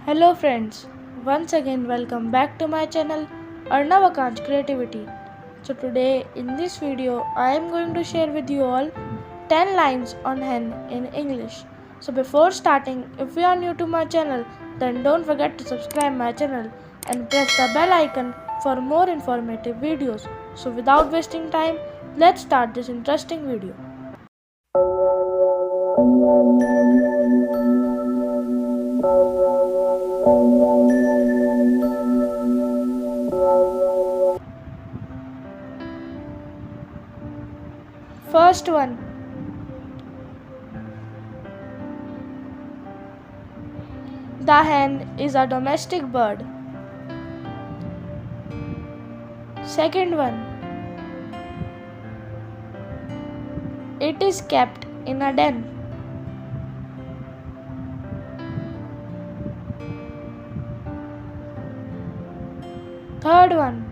Hello friends, once again welcome back to my channel Arnav Akansh Creativity. So today in this video I am going to share with you all 10 lines on hen in English. So before starting, if you are new to my channel, then don't forget to subscribe my channel and press the bell icon for more informative videos. So without wasting time, let's start this interesting video. First one. The hen is a domestic bird. Second one. It is kept in a den. Third one.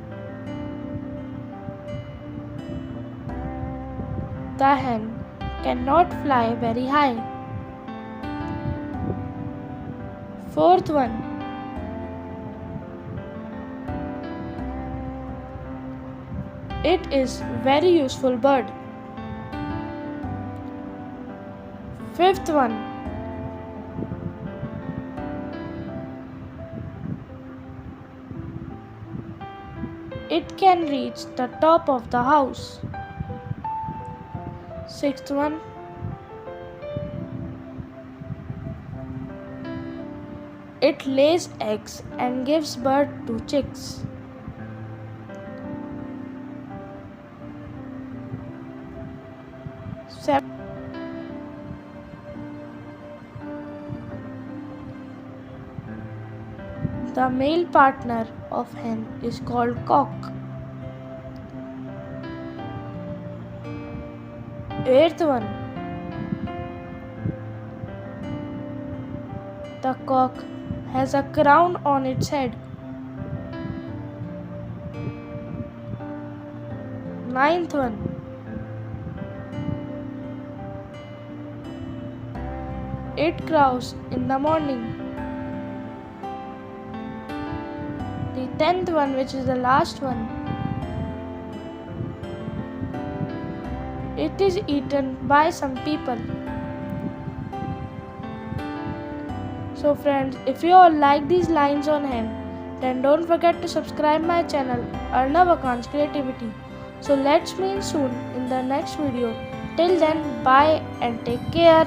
The hen cannot fly very high. Fourth one. It is very useful bird. Fifth one. It can reach the top of the house. Sixth one. It lays eggs and gives birth to chicks. The male partner of hen is called cock. Eighth one. The cock has a crown on its head. Ninth one. It crows in the morning. The 10th one, which is the last one, it is eaten by some people. So friends, if you all like these lines on hen, then don't forget to subscribe my channel Arnav Akansh Creativity. So let's meet soon in the next video. Till then, bye and take care.